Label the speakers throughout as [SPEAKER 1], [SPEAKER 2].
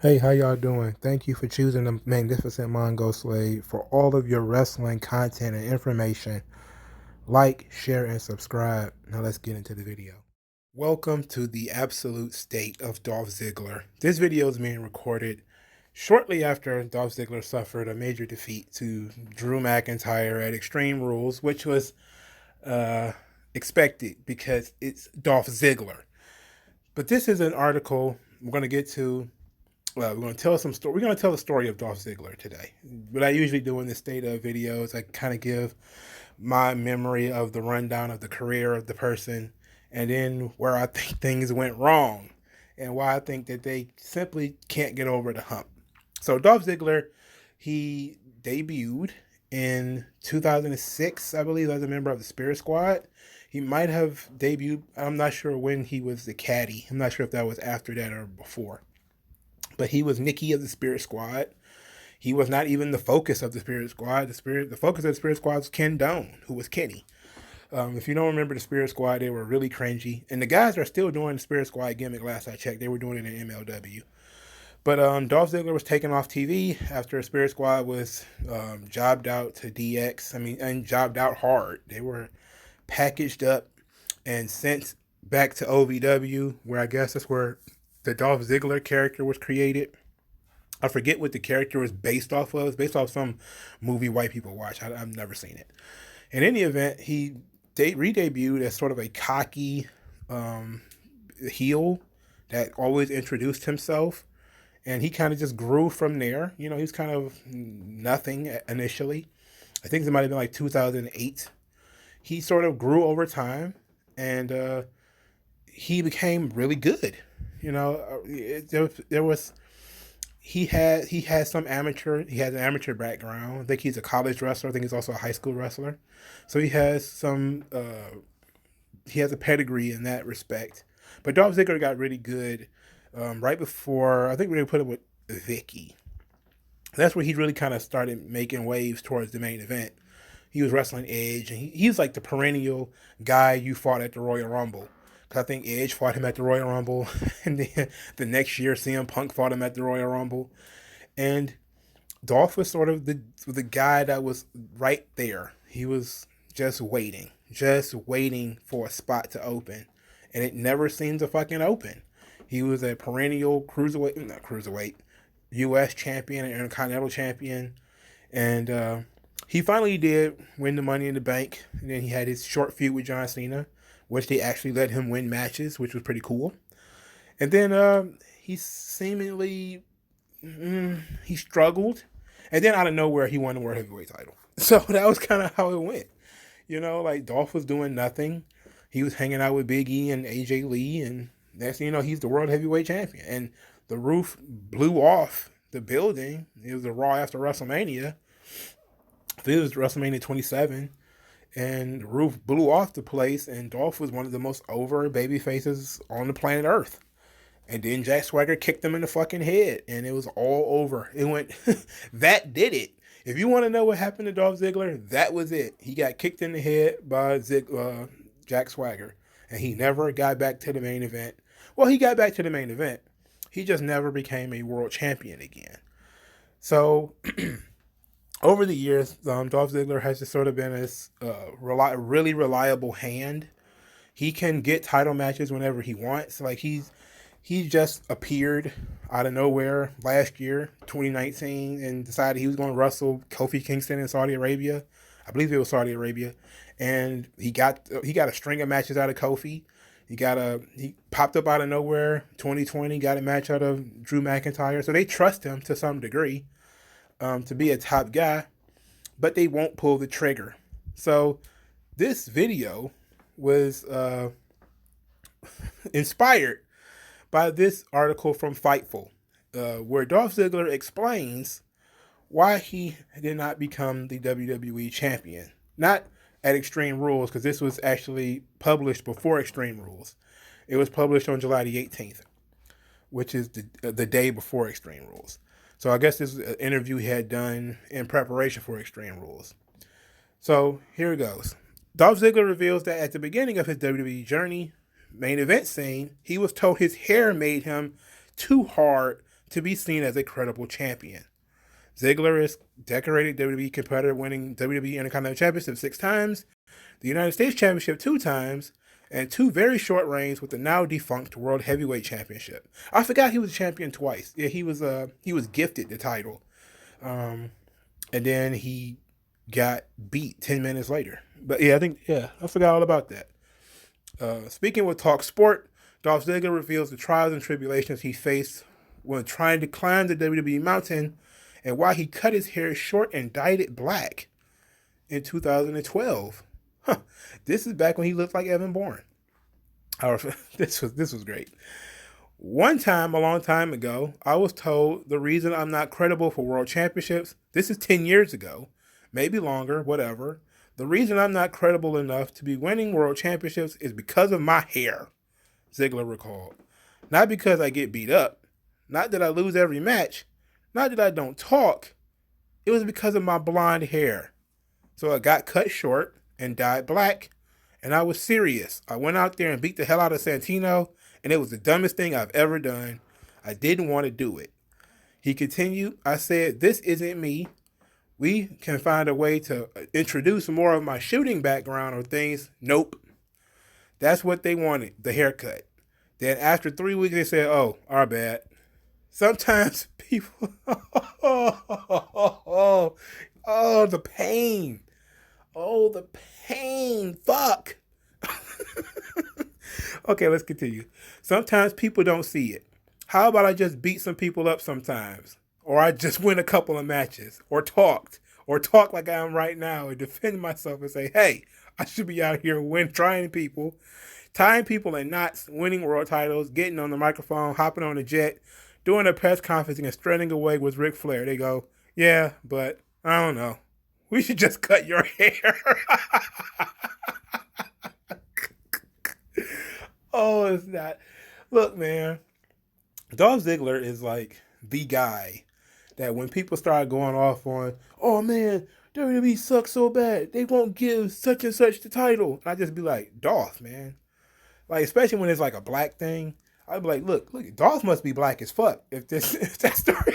[SPEAKER 1] Hey, how y'all doing? Thank you for choosing the Magnificent Mongo Slave for all of your wrestling content and information. Like, share, and subscribe. Now let's get into the video. Welcome to the absolute state of Dolph Ziggler. This video is being recorded shortly after Dolph Ziggler suffered a major defeat to Drew McIntyre at Extreme Rules, which was uh, expected because it's Dolph Ziggler. But this is an article we're going to get to. Well, we're going to tell some story. We're going to tell the story of Dolph Ziggler today. What I usually do in the state of videos, I kind of give my memory of the rundown of the career of the person, and then where I think things went wrong, and why I think that they simply can't get over the hump. So Dolph Ziggler, he debuted in 2006, I believe, as a member of the Spirit Squad. He might have debuted. I'm not sure when he was the caddy. I'm not sure if that was after that or before. But he was Nikki of the Spirit Squad. He was not even the focus of the Spirit Squad. The focus of the Spirit Squad was Ken Doane, who was Kenny. If you don't remember the Spirit Squad, they were really cringy, and the guys are still doing the Spirit Squad gimmick. Last I checked, they were doing it in MLW. But Dolph Ziggler was taken off TV after Spirit Squad was jobbed out to DX. And jobbed out hard. They were packaged up and sent back to OVW, where I guess that's where the Dolph Ziggler character was created. I forget what the character was based off of. It's based off some movie white people watch. I've never seen it. In any event, he re-debuted as sort of a cocky heel that always introduced himself. And he kind of just grew from there. You know, he was kind of nothing initially. I think it might have been like 2008. He sort of grew over time, and he became really good. You know, there was he has some amateur. He has an amateur background. I think he's a college wrestler. I think he's also a high school wrestler. So he has some. He has a pedigree in that respect. But Dolph Ziggler got really good right before. I think we put it with Vicky. That's where he really kind of started making waves towards the main event. He was wrestling Edge, and he was like the perennial guy you fought at the Royal Rumble. Because I think Edge fought him at the Royal Rumble, and then the next year CM Punk fought him at the Royal Rumble. And Dolph was sort of the guy that was right there. He was just waiting for a spot to open, and it never seemed to fucking open. He was a perennial not cruiserweight, U.S. champion and Intercontinental champion, and he finally did win the Money in the Bank. And then he had his short feud with John Cena, which they actually let him win matches, which was pretty cool. And then he seemingly he struggled, and then out of nowhere he won the World Heavyweight title. So that was kind of how it went. You know, like Dolph was doing nothing. He was hanging out with Big E and AJ Lee, and next thing you know, he's the World Heavyweight Champion. And the roof blew off the building. It was a Raw after WrestleMania. I think it was WrestleMania 27, and the roof blew off the place, and Dolph was one of the most over baby faces on the planet Earth. And then Jack Swagger kicked him in the fucking head, and it was all over. It went, that did it. If you want to know what happened to Dolph Ziggler, that was it. He got kicked in the head by Jack Swagger, and he never got back to the main event. Well, he got back to the main event. He just never became a world champion again. So, over the years, Dolph Ziggler has just sort of been this really reliable hand. He can get title matches whenever he wants. Like he just appeared out of nowhere last year, 2019, and decided he was going to wrestle Kofi Kingston in Saudi Arabia. I believe it was Saudi Arabia, and he got a string of matches out of Kofi. He popped up out of nowhere, 2020, got a match out of Drew McIntyre. So they trust him to some degree to be a top guy, but they won't pull the trigger. So this video was inspired by this article from Fightful, where Dolph Ziggler explains why he did not become the WWE champion. Not at Extreme Rules, because this was actually published before Extreme Rules. It was published on July the 18th, which is the day before Extreme Rules. So I guess this is an interview he had done in preparation for Extreme Rules. So here it goes. Dolph Ziggler reveals that at the beginning of his WWE journey, main event scene, he was told his hair made him too hard to be seen as a credible champion. Ziggler is decorated WWE competitor, winning WWE Intercontinental Championship 6 times, the United States Championship 2 times, and 2 very short reigns with the now defunct World Heavyweight Championship. I forgot he was champion twice. Yeah, he was gifted the title, and then he got beat 10 minutes later. But yeah, I forgot all about that. Speaking with Talk Sport, Dolph Ziggler reveals the trials and tribulations he faced when trying to climb the WWE mountain, and why he cut his hair short and dyed it black in 2012. Huh. This is back when he looked like Evan Bourne. This was great. One time, a long time ago, I was told the reason I'm not credible for world championships, this is 10 years ago, maybe longer, whatever. The reason I'm not credible enough to be winning world championships is because of my hair, Ziggler recalled. Not because I get beat up, not that I lose every match, not that I don't talk. It was because of my blonde hair. So I got cut short and dyed black, and I was serious. I went out there and beat the hell out of Santino, and it was the dumbest thing I've ever done. I didn't want to do it. He continued, I said, this isn't me. We can find a way to introduce more of my shooting background or things. Nope. That's what they wanted, the haircut. Then after 3 weeks, they said, oh, our bad. Sometimes people, the pain. Oh, the pain. Fuck. Okay, let's continue. Sometimes people don't see it. How about I just beat some people up sometimes? Or I just win a couple of matches? Or talk like I am right now and defend myself and say, hey, I should be out here tying people in knots, winning world titles, getting on the microphone, hopping on a jet, doing a press conference and strutting away with Ric Flair. They go, yeah, but I don't know. We should just cut your hair. Oh, it's not. Look, man. Dolph Ziggler is like the guy that when people start going off on, oh man, WWE sucks so bad, they won't give such and such the title. And I just be like, Dolph, man. Like, especially when it's like a black thing. I'd be like, look, Dolph must be black as fuck. If that story,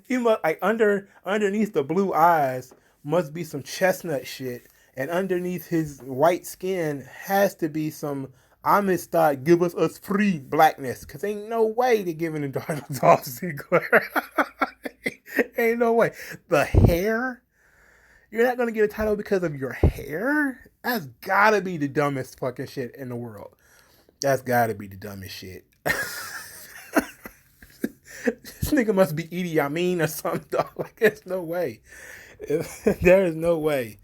[SPEAKER 1] he must, like, underneath the blue eyes must be some chestnut shit, and underneath his white skin has to be some Amistad, give us free blackness, cause ain't no way they're giving the title to Dolph Ziggler. Ain't no way. The hair. You're not gonna get a title because of your hair? That's gotta be the dumbest fucking shit in the world. That's gotta be the dumbest shit. This nigga must be Idi Amin or something, dog. Like, there's no way. There is no way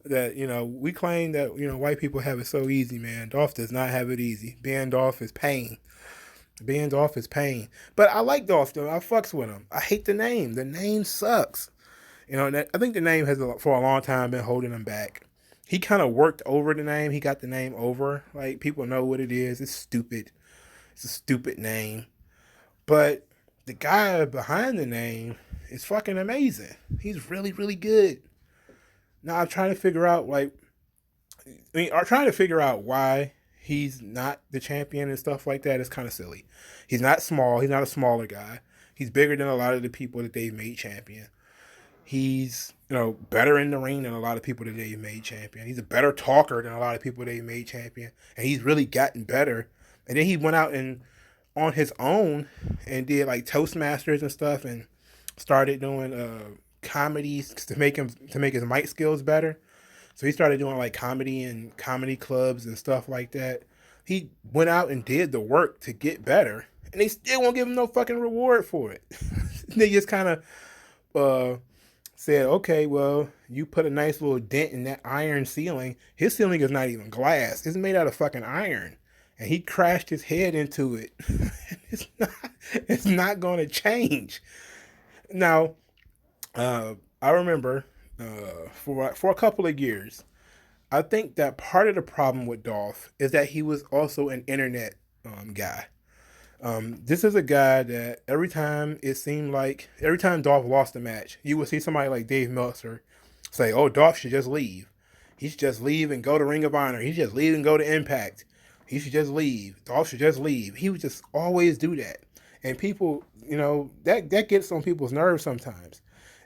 [SPEAKER 1] that, we claim that, white people have it so easy, man. Dolph does not have it easy. Being Dolph is pain. But I like Dolph, though. I fucks with him. I hate the name. The name sucks. I think the name has, for a long time, been holding him back. He kind of worked over the name. He got the name over. Like, people know what it is. It's stupid. It's a stupid name. But the guy behind the name is fucking amazing. He's really, really good. Now, I'm trying to figure out, why he's not the champion and stuff like that is kind of silly. He's not small. He's not a smaller guy. He's bigger than a lot of the people that they've made champion. He's, better in the ring than a lot of people that they've made champion. He's a better talker than a lot of people they've made champion. And he's really gotten better. And then he went out and on his own and did like Toastmasters and stuff and started doing comedies to make his mic skills better. So he started doing like comedy and comedy clubs and stuff like that. He went out and did the work to get better, and they still won't give him no fucking reward for it. They just kind of said, okay, well, you put a nice little dent in that iron ceiling. His ceiling is not even glass. It's made out of fucking iron. And he crashed his head into it. It's not going to change. Now, I remember for a couple of years, I think that part of the problem with Dolph is that he was also an internet guy. This is a guy that every time Dolph lost a match, you would see somebody like Dave Meltzer say, oh, Dolph should just leave. He should just leave and go to Ring of Honor. He should just leave and go to Impact. He should just leave. Dolph should just leave. He would just always do that. And people, that gets on people's nerves sometimes.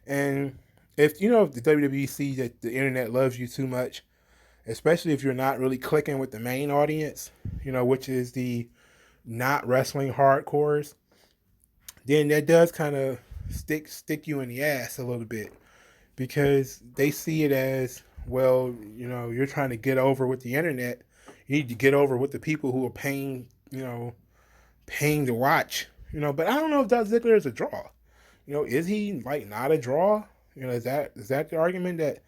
[SPEAKER 1] And if the WWE see that the internet loves you too much, especially if you're not really clicking with the main audience, which is the not wrestling hardcores, then that does kind of stick you in the ass a little bit, because they see it as, well, you're trying to get over with the internet. You need to get over with the people who are paying to watch. But I don't know if Dolph Ziggler is a draw. Is he like not a draw? Is that the argument, that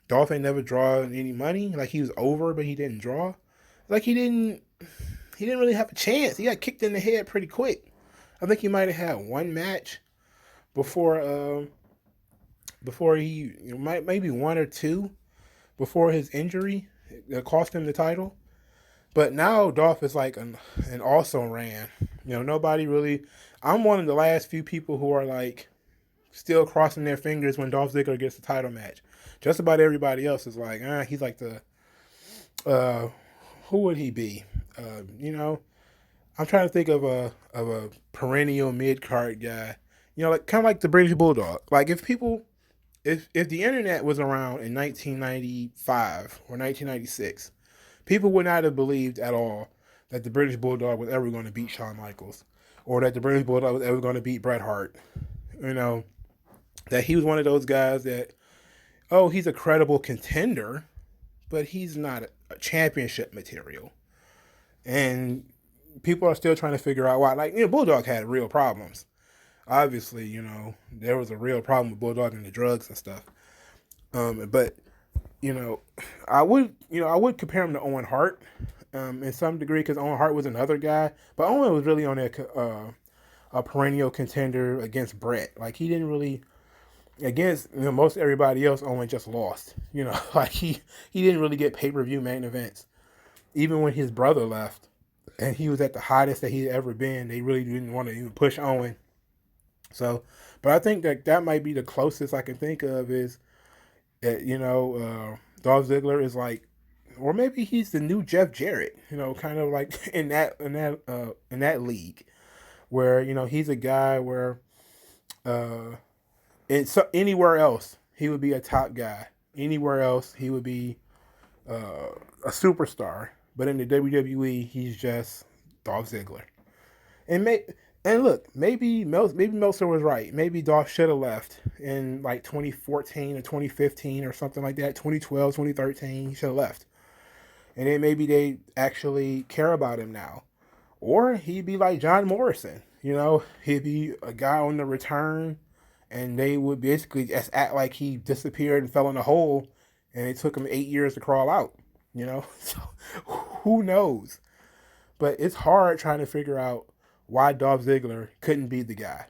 [SPEAKER 1] Dolph ain't never draw any money? Like he was over, but he didn't draw. Like he didn't really have a chance. He got kicked in the head pretty quick. I think he might have had one match before he maybe one or two before his injury that cost him the title. But now Dolph is like an also ran. Nobody really. I'm one of the last few people who are like still crossing their fingers when Dolph Ziggler gets the title match. Just about everybody else is like, he's like the who would he be? I'm trying to think of a perennial mid card guy. Like kind of like the British Bulldog. Like if the internet was around in 1995 or 1996, people would not have believed at all that the British Bulldog was ever going to beat Shawn Michaels, or that the British Bulldog was ever going to beat Bret Hart. That he was one of those guys that, he's a credible contender, but he's not a championship material. And people are still trying to figure out why. Like, Bulldog had real problems. Obviously, there was a real problem with Bulldog and the drugs and stuff. But I would compare him to Owen Hart, in some degree, because Owen Hart was another guy, but Owen was really on a perennial contender against Bret. Like he didn't really against most everybody else. Owen just lost. Like he didn't really get pay-per-view main events. Even when his brother left, and he was at the hottest that he'd ever been, they really didn't want to even push Owen. So, but I think that might be the closest I can think of is that, Dolph Ziggler is like, or maybe he's the new Jeff Jarrett, kind of like in that league, where he's a guy where anywhere else he would be a top guy, anywhere else he would be a superstar, but in the WWE he's just Dolph Ziggler. And look, maybe Meltzer was right. Maybe Dolph should have left in like 2014 or 2015 or something like that. 2012, 2013, he should have left. And then maybe they actually care about him now. Or he'd be like John Morrison. He'd be a guy on the return, and they would basically just act like he disappeared and fell in a hole, and it took him 8 years to crawl out. So who knows? But it's hard trying to figure out why Dolph Ziggler couldn't be the guy.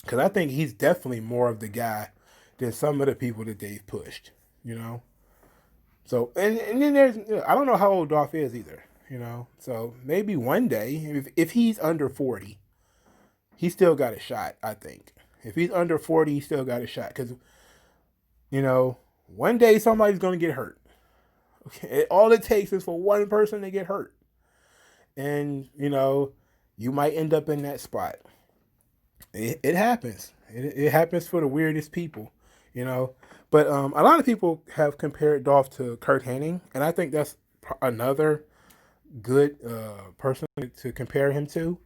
[SPEAKER 1] Because I think he's definitely more of the guy than some of the people that they've pushed, So, and then I don't know how old Dolph is either, So maybe one day, if he's under 40, he still got a shot, I think. If he's under 40, he still got a shot. Because, one day somebody's going to get hurt. Okay? All it takes is for one person to get hurt. And, you might end up in that spot. It happens. It happens for the weirdest people, But a lot of people have compared Dolph to Kurt Hennig, and I think that's another good person to compare him to.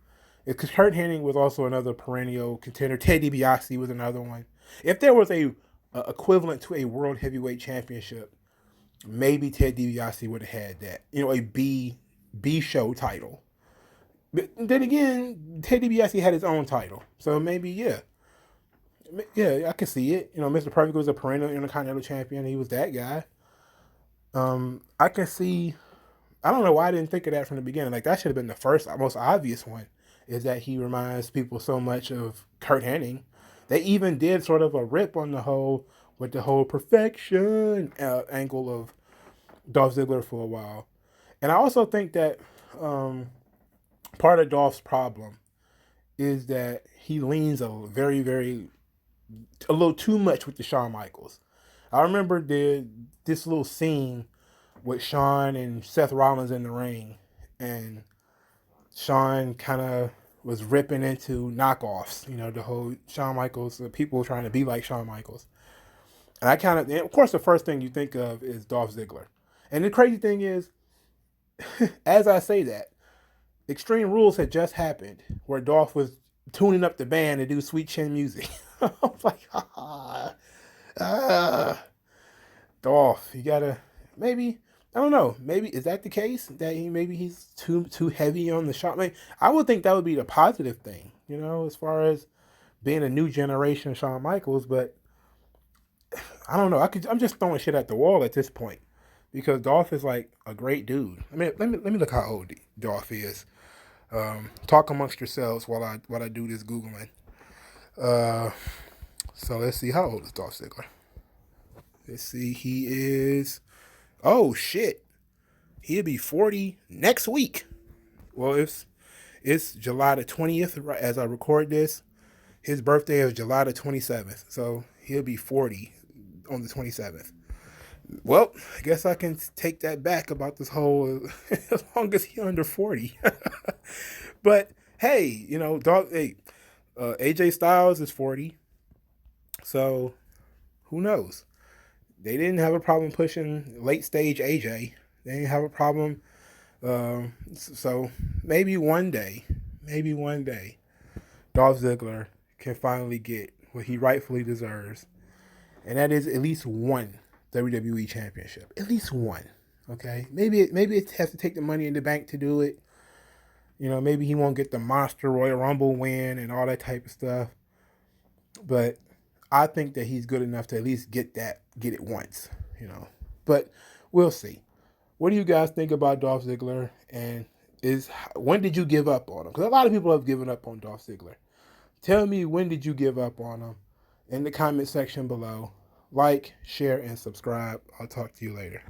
[SPEAKER 1] Because Kurt Hennig was also another perennial contender. Ted DiBiase was another one. If there was a equivalent to a World Heavyweight Championship, maybe Ted DiBiase would have had that. A B show title. But then again, Ted DiBiase had his own title. So maybe, yeah, I can see it. Mr. Perfect was a perennial Intercontinental Champion. He was that guy. I can see, I don't know why I didn't think of that from the beginning. Like, that should have been the first, most obvious one, is that he reminds people so much of Kurt Hennig. They even did sort of a rip on the whole perfection angle of Dolph Ziggler for a while. And I also think that part of Dolph's problem is that he leans a little too much with the Shawn Michaels. I remember this little scene with Shawn and Seth Rollins in the ring, and Shawn kind of was ripping into knockoffs. The whole Shawn Michaels, the people trying to be like Shawn Michaels. And of course, the first thing you think of is Dolph Ziggler. And the crazy thing is, as I say that, Extreme Rules had just happened where Dolph was tuning up the band to do Sweet Chin music. I was like, Dolph, you gotta maybe, I don't know, maybe is that the case that maybe he's too heavy on the shot. I would think that would be the positive thing, as far as being a new generation Shawn Michaels. But I don't know. I'm just throwing shit at the wall at this point because Dolph is like a great dude. I mean, let me look how old Dolph is. Talk amongst yourselves while I do this googling. So let's see, how old is Dolph Ziggler? Let's see, he is. Oh shit, he'll be 40 next week. Well, it's July the 20th as I record this. His birthday is July the 27th, so he'll be 40 on the 27th. Well, I guess I can take that back about this whole as long as he's under 40. But hey, dog. Hey, AJ Styles is 40, so who knows? They didn't have a problem pushing late stage AJ. They didn't have a problem. So maybe one day, Dolph Ziggler can finally get what he rightfully deserves, and that is at least one WWE championship. At least one. Okay? Maybe it has to take the Money in the Bank to do it. Maybe he won't get the Monster Royal Rumble win and all that type of stuff. But I think that he's good enough to at least get it once. But we'll see. What do you guys think about Dolph Ziggler? And when did you give up on him? Because a lot of people have given up on Dolph Ziggler. Tell me, when did you give up on him? In the comment section below. Like, share, and subscribe. I'll talk to you later.